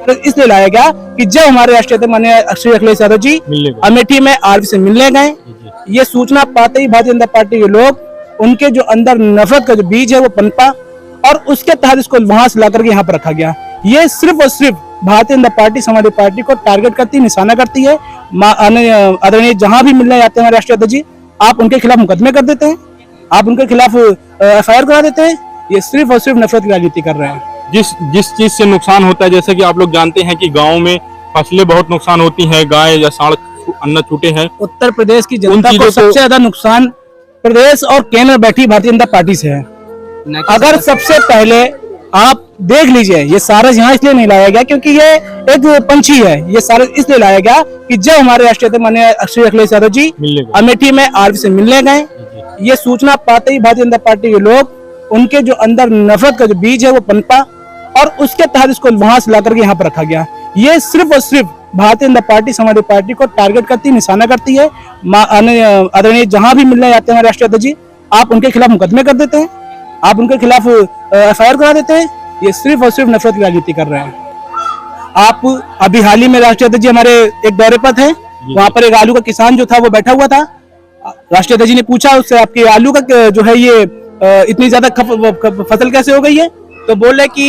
इसलिए लाया गया कि जब हमारे राष्ट्रीय माननीय श्री अखिलेश यादव जी अमेठी में आरपी से मिलने गए, ये सूचना पाते ही भारतीय जनता पार्टी के लोग उनके जो अंदर नफरत का जो बीज है वो पनपा और उसके तहत इसको वहां से लाकर के यहाँ पर रखा गया। ये सिर्फ और सिर्फ भारतीय जनता पार्टी समाजवादी पार्टी को टारगेट करती है, निशाना करती है। आदरणीय जहां भी मिलने जाते हैं हमारे राष्ट्रीय अध्यक्ष जी, आप उनके खिलाफ मुकदमे कर देते हैं, आप उनके खिलाफ एफआईआर करा देते हैं। ये सिर्फ और सिर्फ नफरत की राजनीति कर रहे हैं। जिस चीज से नुकसान होता है, जैसे कि आप लोग जानते हैं कि गाँव में फसलें बहुत नुकसान होती हैं, गाय या सांड अन्न छूटे हैं। उत्तर प्रदेश की जनता को सबसे ज्यादा नुकसान प्रदेश और केंद्र में बैठी भारतीय जनता पार्टी से है। अगर सबसे पहले आप देख लीजिए, ये सारस यहाँ इसलिए नहीं लाया गया क्योंकि ये एक पंछी है। ये सारस इसलिए लाया गया कि जब हमारे राष्ट्रीय माननीय श्री अखिलेश यादव जी अमेठी में आरपी से मिलने गए, ये सूचना पाते ही भारतीय जनता पार्टी के लोग उनके जो अंदर नफरत का जो बीज है वो पनपा और उसके तहत इसको वहां से लाकर के यहाँ पर रखा गया। ये सिर्फ और सिर्फ भारतीय जनता पार्टी समाजवादी पार्टी को टारगेट करती है, निशाना करती है। आदरणीय जहां भी मिलने जाते हैं हमारे राष्ट्रीय अध्यक्ष जी, आप उनके खिलाफ मुकदमे कर देते हैं, आप उनके खिलाफ एफआईआर करा देते हैं। ये सिर्फ और सिर्फ नफरत की राजनीति कर रहे हैं। आप अभी हाल ही में राष्ट्रीय अध्यक्ष जी हमारे एक दौरे पर थे, वहां पर एक आलू का किसान जो था वो बैठा हुआ था। राष्ट्रीय अध्यक्ष जी ने पूछा उससे, आपकी आलू का जो है ये इतनी ज्यादा फसल कैसे हो गई है? तो बोले कि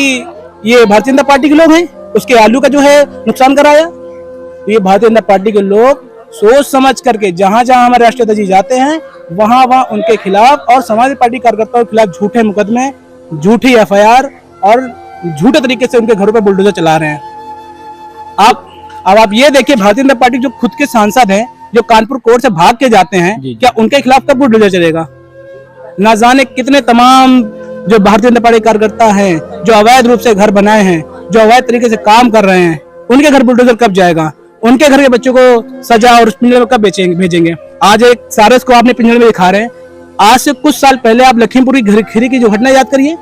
ये भारतीय जनता पार्टी के लोग हैं, उसके आलू का जो है नुकसान कराया। तो ये भारतीय जनता पार्टी के लोग सोच समझ करके जहां जहां हमारे राष्ट्रीय अध्यक्ष जी जाते हैं वहां वहां उनके खिलाफ और समाजवादी पार्टी कार्यकर्ताओं के खिलाफ झूठे मुकदमे, झूठी एफआईआर और झूठे तरीके से उनके घरों पर बुलडोजर चला रहे हैं। अब आप ये देखिए, भारतीय जनता पार्टी जो खुद के सांसद हैं जो कानपुर कोर्ट से भाग के जाते हैं, क्या उनके खिलाफ कब बुलडोजर चलेगा? ना जाने कितने तमाम जो भारतीय जनता पार्टी कार्यकर्ता हैं जो अवैध रूप से घर बनाए हैं, जो अवैध तरीके से काम कर रहे हैं, उनके घर बुलडोजर कब जाएगा? उनके घर के बच्चों को सजा और पिंजरे में कब भेजेंगे? आज एक सारस को आपने पिंजरे में दिखा रहे हैं। आज से कुछ साल पहले आप लखीमपुर की खीरी की जो घटना याद करिए,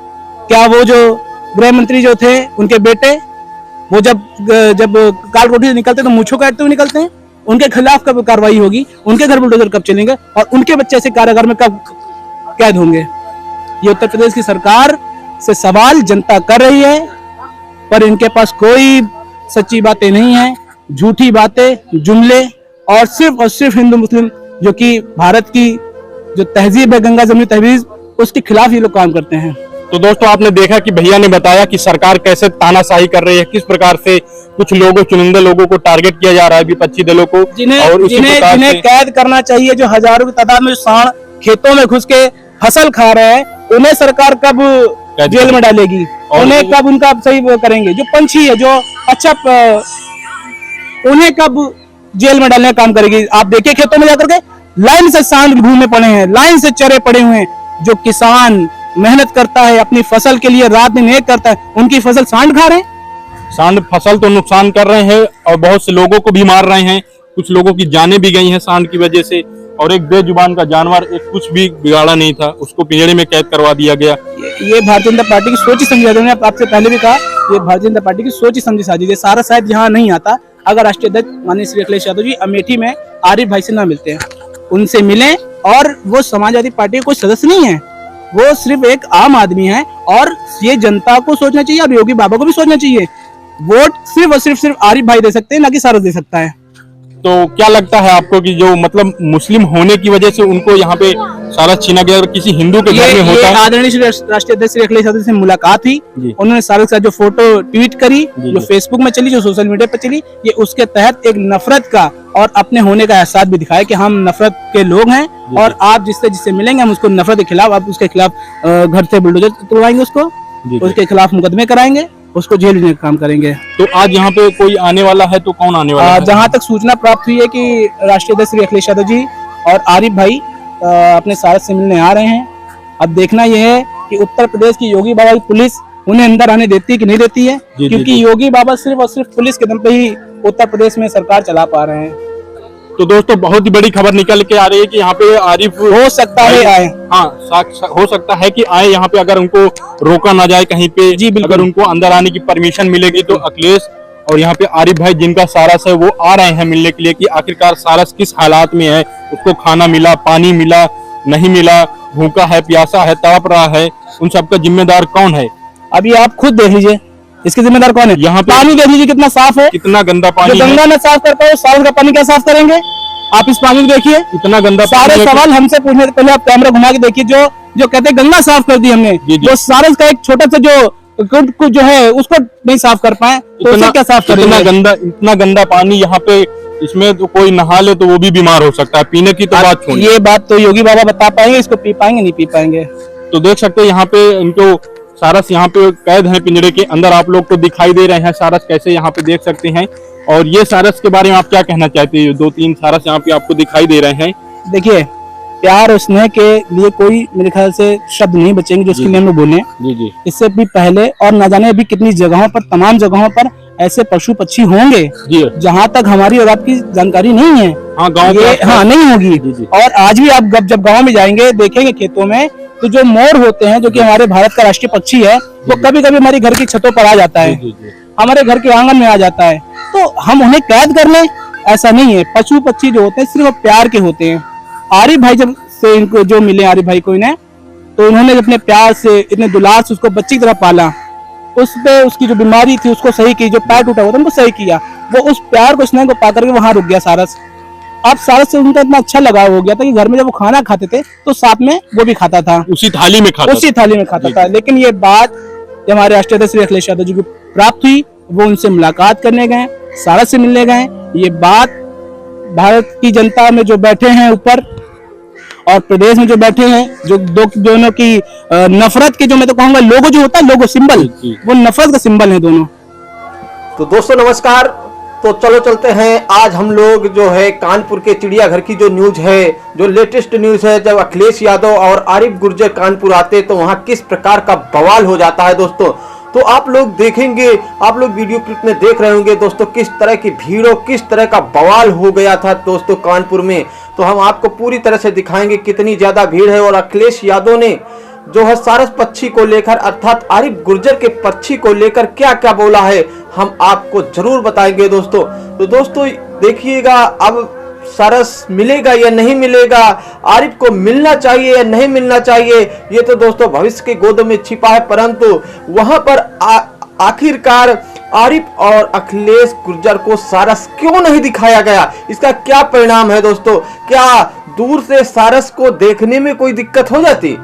क्या वो जो गृह मंत्री जो थे उनके बेटे, वो जब कालकोठी से निकलते तो मूंछों काटते हुए निकलते हैं, उनके खिलाफ कब कार्रवाई होगी? उनके घर बुलडोजर कब चलेंगे और उनके बच्चे ऐसे कारागार में कब कैद होंगे? ये उत्तर प्रदेश की सरकार से सवाल जनता कर रही है, पर इनके पास कोई सच्ची बातें नहीं है, झूठी बातें, जुमले और सिर्फ हिंदू मुस्लिम जो कि भारत की जो तहजीब है, गंगा जमुनी तहजीब, उसके खिलाफ ये लोग काम करते हैं। तो दोस्तों, आपने देखा कि भैया ने बताया कि सरकार कैसे तानाशाही कर रही है, किस प्रकार से कुछ लोगों, चुनिंदा लोगों को टारगेट किया जा रहा है, विपक्षी दलों को, जिन्हें कैद करना चाहिए। जो हजारों की तादाद में सांड खेतों में घुस के फसल खा रहे हैं, उन्हें सरकार कब जेल में डालेगी? उन्हें कब उनका सही करेंगे? जो पंछी है, जो अच्छा, उन्हें कब जेल में डालने का काम करेगी? आप देखिए, खेतों में जाकर के लाइन से सांड घूमने पड़े हैं, लाइन से चरे पड़े हुए हैं। जो किसान मेहनत करता है अपनी फसल के लिए, रात दिन एक करता है, उनकी फसल सांड खा रहे हैं। सांड फसल तो नुकसान कर रहे हैं और बहुत से लोगों को भी मार रहे हैं। कुछ लोगों की जानें भी गई हैं सांड की वजह से। और एक बेजुबान का जानवर, एक कुछ भी बिगाड़ा नहीं था, उसको पिंजरे में कैद करवा दिया गया। ये भारतीय जनता पार्टी की सोची समझी साजिश। मैंने आपसे पहले भी कहा, ये भारतीय जनता पार्टी की सोची समझी साजिश है। सारा शायद यहाँ नहीं आता अगर राष्ट्रीय अध्यक्ष माननीय श्री अखिलेश यादव जी अमेठी में आरिफ भाई से ना मिलते हैं, उनसे मिले। और वो समाजवादी पार्टी का कोई सदस्य नहीं है, वो सिर्फ एक आम आदमी है। और ये जनता को सोचना चाहिए और योगी बाबा को भी सोचना चाहिए। वोट सिर्फ और सिर्फ आरिफ भाई दे सकते हैं, ना कि सारस दे सकता है। तो क्या लगता है आपको कि जो मतलब मुस्लिम होने की वजह से उनको यहाँ पे सारस छीना गया, अगर किसी हिंदू के घर में होता है? आदरणीय राष्ट्रीय अध्यक्ष श्री अखिलेश यादव से मुलाकात हुई, उन्होंने सारस का जो फोटो ट्वीट करी, जो फेसबुक में चली, जो सोशल मीडिया पर चली, ये उसके तहत एक नफरत का और अपने होने का एहसास भी दिखाया कि हम नफरत के लोग हैं और आप जिससे मिलेंगे हम उसको नफरत के खिलाफ, आप उसके खिलाफ घर से बुलडोजर तुड़वाएंगे, उसके खिलाफ मुकदमे कराएंगे, उसको जेल में काम करेंगे। तो आज यहाँ पे कोई आने वाला है? तो कौन आने वाला है? जहाँ तक सूचना प्राप्त हुई है कि राष्ट्रीय अध्यक्ष श्री अखिलेश यादव जी और आरिफ भाई अपने सारस से मिलने आ रहे हैं। अब देखना यह है कि उत्तर प्रदेश की योगी बाबा की पुलिस उन्हें अंदर आने देती है कि नहीं देती है, क्योंकि योगी बाबा सिर्फ और सिर्फ पुलिस के दम पे ही उत्तर प्रदेश में सरकार चला पा रहे हैं। तो दोस्तों, बहुत ही बड़ी खबर निकल के आ रही है कि यहाँ पे आरिफ हो सकता है आए। हाँ, हो सकता है कि आए यहाँ पे, अगर उनको रोका ना जाए कहीं पे। जी बिल्कुल। अगर उनको अंदर आने की परमिशन मिलेगी तो अखिलेश और यहाँ पे आरिफ भाई जिनका सारस है वो आ रहे हैं मिलने के लिए कि आखिरकार सारस किस हालात में है, उसको खाना मिला, पानी मिला, नहीं मिला, भूखा है, प्यासा है, तड़प रहा है, उन सबका जिम्मेदार कौन है? अभी आप खुद देख लीजिए, इसके जिम्मेदार कौन है? यहाँ पे पानी देख लीजिए कितना साफ है, कितना गंदा पानी जो गंगा न साफ कर पाए सारस का पानी क्या साफ करेंगे? आप इस पानी को देखिए, इतना गंदा सारे सवाल हमसे पूछने से पहले आप कैमरा घुमा के देखिए। जो कहते हैं गंगा साफ कर दी हमने, वो सारस का एक छोटा सा जो है उसको नहीं साफ कर पाए, तो उसे क्या साफ करेंगे? इतना गंदा पानी यहाँ पे, इसमें तो कोई नहा ले तो वो भी बीमार हो सकता है। पीने की तो बात छोड़िए, ये बात तो योगी बाबा बता पाएंगे, इसको पी पाएंगे नहीं पी पाएंगे। तो देख सकते हैं यहाँ पे इनको सारस यहाँ पे कैद है पिंजरे के अंदर। आप लोग को दिखाई दे रहे हैं सारस कैसे यहाँ पे देख सकते हैं। और ये सारस के बारे में आप क्या कहना चाहते हैं? 2-3 सारस यहाँ पे आपको दिखाई दे रहे हैं। देखिए, प्यार और स्नेह के लिए कोई मेरे ख्याल से शब्द नहीं बचेंगे जो इसके लिए हम लोग बोले। जी जी। इससे भी पहले और न जाने अभी कितनी जगहों पर, तमाम जगहों पर ऐसे पशु पक्षी होंगे जहाँ तक हमारी और आपकी जानकारी नहीं है। हाँ, गाँव हाँ नहीं होगी। और आज भी आप जब गाँव में जाएंगे देखेंगे खेतों में, तो जो मोर होते हैं जो कि हमारे भारत का राष्ट्रीय पक्षी है, वो कभी कभी हमारी घर की छतों पर आ जाता है, हमारे घर के आंगन में आ जाता है। तो हम उन्हें कैद कर लें, ऐसा नहीं है। पशु पक्षी जो होते हैं सिर्फ प्यार के होते हैं। आरिफ भाई जब से इनको जो मिले, आरिफ भाई को इन्हें, तो उन्होंने अपने प्यार से, इतने दुलार से उसको बच्ची की तरह पाला। उस पे उसकी जो बीमारी थी उसको सही की, जो पैर टूटा हुआ था उनको सही किया। वो उस प्यार को, स्नेह को पा करके वहां रुक गया सारस। अब सारस से उनका इतना अच्छा लगाव हो गया था कि घर में जब वो खाना खाते थे तो साथ में वो भी खाता था, उसी थाली में खाता था। लेकिन ये बात जब हमारे राष्ट्रीय अध्यक्ष श्री अखिलेश यादव जी को प्राप्त हुई, वो उनसे मुलाकात करने गए, सारस से मिलने गए। ये बात भारत की जनता में जो बैठे हैं ऊपर और प्रदेश में जो बैठे हैं, जो दोनों की नफरत के, जो मैं तो कहूंगा लोगो जो होता है, लोगो सिंबल, वो नफरत का सिंबल है दोनों। तो दोस्तों नमस्कार। तो चलो चलते हैं। आज हम लोग जो है कानपुर के चिड़ियाघर की जो न्यूज है, जो लेटेस्ट न्यूज है, जब अखिलेश यादव और आरिफ गुर्जर कानपुर आते तो वहां किस प्रकार का बवाल हो जाता है दोस्तों। तो आप लोग देखेंगे, आप लोग वीडियो क्लिप में देख रहे होंगे दोस्तों, किस तरह की भीड़ और किस तरह का बवाल हो गया था दोस्तों कानपुर में। तो हम आपको पूरी तरह से दिखाएंगे कितनी ज्यादा भीड़ है और अखिलेश यादव ने जो है सारस पक्षी को लेकर, अर्थात आरिफ गुर्जर के पक्षी को लेकर क्या क्या बोला है, हम आपको जरूर बताएंगे दोस्तों। तो दोस्तों देखिएगा, अब सारस मिलेगा या नहीं मिलेगा, आरिफ को मिलना चाहिए या नहीं मिलना चाहिए, ये तो दोस्तों भविष्य के गोद में छिपा है। परंतु वहां पर आखिरकार आरिफ और अखिलेश गुर्जर को सारस क्यों नहीं दिखाया गया, इसका क्या परिणाम है दोस्तों? क्या दूर से सारस को देखने में कोई दिक्कत हो जाती?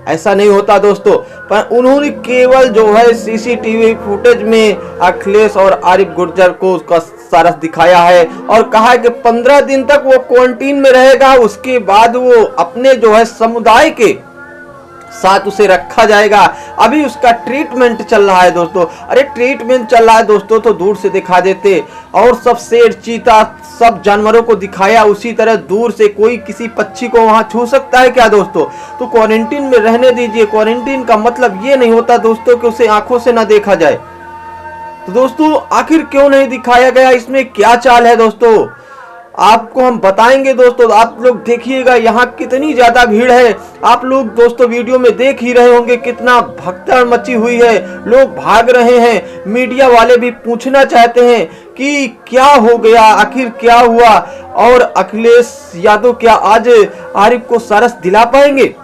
ऐसा नहीं होता दोस्तों। पर उन्होंने केवल जो है सीसीटीवी फुटेज में अखिलेश और आरिफ गुर्जर को उसका सारस दिखाया है और कहा है कि 15 दिन तक वो क्वारंटीन में रहेगा, उसके बाद वो अपने जो है समुदाय के साथ उसे रखा जाएगा। अभी उसका ट्रीटमेंट चल रहा है दोस्तों। अरे ट्रीटमेंट चल रहा है दोस्तों तो दूर से दिखा देते, और सब शेर, चीता, सब जानवरों को दिखाया उसी तरह दूर से। कोई किसी पक्षी को वहां छू सकता है क्या दोस्तों? तो क्वारंटीन में रहने दीजिए। क्वारंटीन का मतलब ये नहीं होता दोस्तों कि उसे आंखों से ना देखा जाए। तो दोस्तों आखिर क्यों नहीं दिखाया गया, इसमें क्या चाल है दोस्तों, आपको हम बताएंगे दोस्तों। आप लोग देखिएगा यहाँ कितनी ज्यादा भीड़ है। आप लोग दोस्तों वीडियो में देख ही रहे होंगे कितना भगदड़ मची हुई है, लोग भाग रहे हैं। मीडिया वाले भी पूछना चाहते हैं कि क्या हो गया, आखिर क्या हुआ, और अखिलेश यादव क्या आज आरिफ को सारस दिला पाएंगे?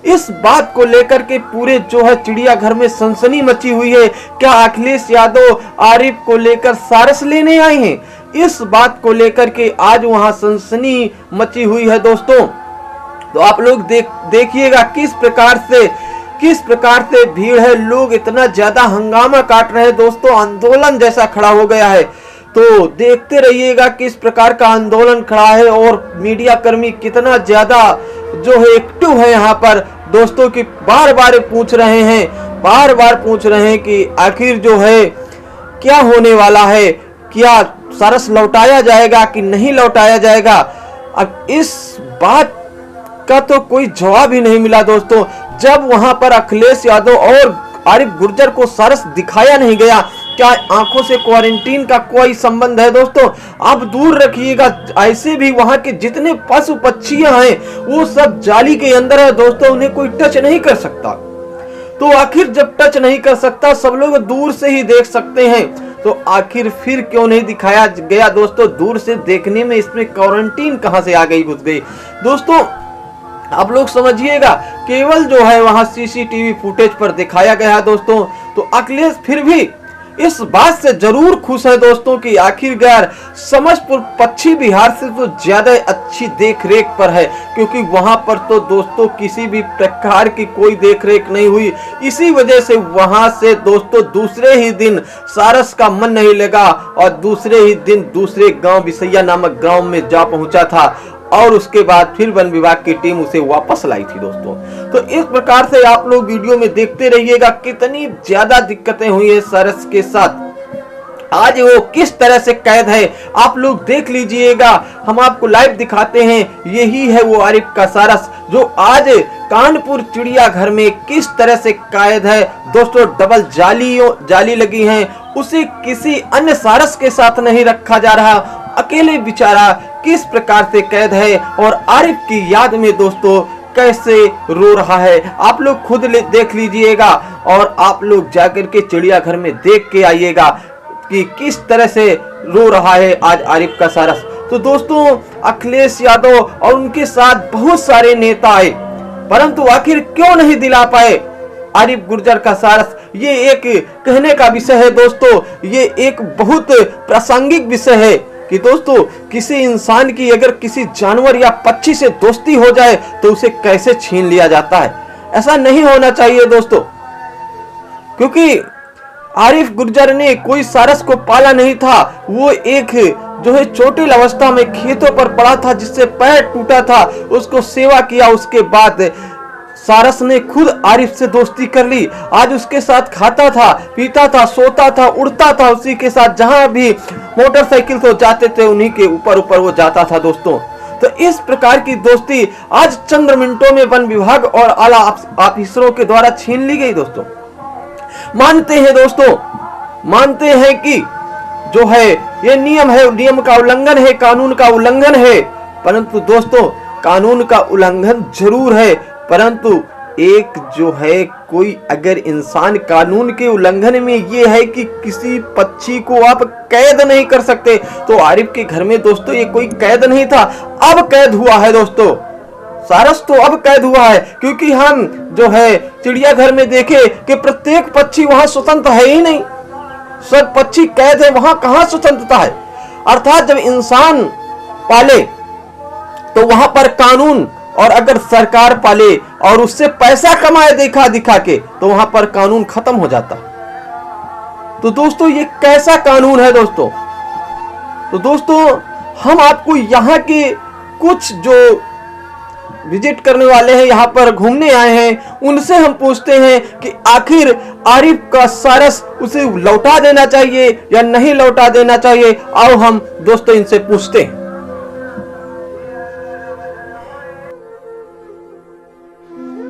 इस बात को लेकर के पूरे जो है चिड़ियाघर में सनसनी मची हुई है। क्या अखिलेश यादव आरिफ को लेकर सारस लेने आए हैं? इस बात को लेकर के आज वहां सनसनी मची हुई है दोस्तों। तो आप लोग देखिएगा किस प्रकार से भीड़ है, लोग इतना ज्यादा हंगामा काट रहे हैं दोस्तों, आंदोलन जैसा खड़ा हो गया है। तो देखते रहिएगा किस प्रकार का आंदोलन खड़ा है और मीडिया कर्मी कितना ज्यादा जो है एक्टिव है यहाँ पर दोस्तों, की बार बार पूछ रहे हैं कि आखिर जो है क्या होने वाला है, क्या सारस लौटाया जाएगा कि नहीं लौटाया जाएगा। अब इस बात का तो कोई जवाब ही नहीं मिला दोस्तों। जब वहां पर अखिलेश यादव और आरिफ गुर्जर को सारस दिखाया नहीं गया, क्या आंखों से क्वारंटीन का कोई संबंध है दोस्तों? आप दूर रखिएगा। ऐसे भी वहां के जितने पशु पक्षियां हैं वो सब जाली के अंदर है दोस्तों, उन्हें कोई टच नहीं कर सकता। तो आखिर जब टच नहीं कर सकता, सब लोग दूर से ही देख सकते हैं, तो आखिर फिर क्यों नहीं दिखाया गया दोस्तों? दूर से देखने में इसमें क्वारंटीन कहां से आ गई, घुस गई दोस्तों? आप लोग समझिएगा, केवल जो है वहां सीसीटीवी फुटेज पर दिखाया गया है दोस्तों। तो अखिलेश फिर भी इस बात से जरूर खुश है दोस्तों कि आखिरकार समस्तपुर पश्चिम बिहार से तो ज्यादा अच्छी देखरेख पर है, क्योंकि वहां पर तो दोस्तों किसी भी प्रकार की कोई देखरेख नहीं हुई। इसी वजह से वहां से दोस्तों दूसरे ही दिन सारस का मन नहीं लगा और दूसरे ही दिन दूसरे गांव बिसैया नामक गांव में जा पहुंचा था और उसके बाद फिर वन विभाग की टीम उसे वापस लाई थी दोस्तों। तो इस प्रकार से आप लोग वीडियो में देखते रहिएगा कितनी ज्यादा दिक्कतें हुई है सारस के साथ। आज वो किस तरह से कैद है आप लोग देख लीजिएगा, हम आपको लाइव दिखाते हैं। यही है वो आरिफ का सारस जो आज कानपुर चिड़ियाघर में किस तरह से कैद है दोस्तों। डबल जाली लगी है, उसे किसी अन्य सारस के साथ नहीं रखा जा रहा, अकेले बेचारा किस प्रकार से कैद है और आरिफ की याद में दोस्तों कैसे रो रहा है आप लोग खुद देख लीजिएगा और आप लोग जाकर के चिड़ियाघर में देख के आइएगा कि किस तरह से रो रहा है आज आरिफ का सारस। तो दोस्तों अखिलेश यादव और उनके साथ बहुत सारे नेता आए, परंतु आखिर क्यों नहीं दिला पाए आरिफ गुर्जर का सारस। ये एक कहने का विषय है दोस्तों, ये एक बहुत प्रासंगिक विषय है कि दोस्तों किसी इंसान की अगर किसी जानवर या पक्षी से दोस्ती हो जाए तो उसे कैसे छीन लिया जाता है। ऐसा नहीं होना चाहिए दोस्तों, क्योंकि आरिफ गुर्जर ने कोई सारस को पाला नहीं था। वो एक जो है चोटिल अवस्था में खेतों पर पड़ा था जिससे पैर टूटा था, उसको सेवा किया, उसके बाद सारस ने खुद आरिफ से दोस्ती कर ली। आज उसके साथ खाता था, पीता था, सोता था, उड़ता था, उसी के साथ जहां भी मोटरसाइकिल से जाते थे उन्हीं के ऊपर वो जाता था दोस्तों। तो इस प्रकार की दोस्ती आज चंद मिनटों में वन विभाग और आला ऑफिसरों के द्वारा छीन ली गई दोस्तों। मानते हैं दोस्तों, मानते हैं कि जो है ये नियम है, नियम का उल्लंघन है, कानून का उल्लंघन है, परंतु दोस्तों कानून का उल्लंघन जरूर है, परंतु एक जो है कोई अगर इंसान कानून के उल्लंघन में ये है कि किसी पक्षी को आप कैद नहीं कर सकते, तो आरिफ के घर में दोस्तों ये कोई कैद नहीं था, अब कैद हुआ है दोस्तों। सारस तो अब कैद हुआ है, क्योंकि हम जो है चिड़ियाघर में देखे कि प्रत्येक पक्षी वहां स्वतंत्र है ही नहीं, सब पक्षी कैद है, वहां कहां स्वतंत्रता है। अर्थात जब इंसान पाले तो वहां पर कानून, और अगर सरकार पाले और उससे पैसा कमाए दिखा के तो वहां पर कानून खत्म हो जाता। तो दोस्तों ये कैसा कानून है दोस्तों। तो दोस्तों हम आपको यहाँ के कुछ जो विजिट करने वाले हैं, यहाँ पर घूमने आए हैं, उनसे हम पूछते हैं कि आखिर आरिफ का सारस उसे लौटा देना चाहिए या नहीं लौटा देना चाहिए। आओ हम दोस्तों इनसे पूछते हैं।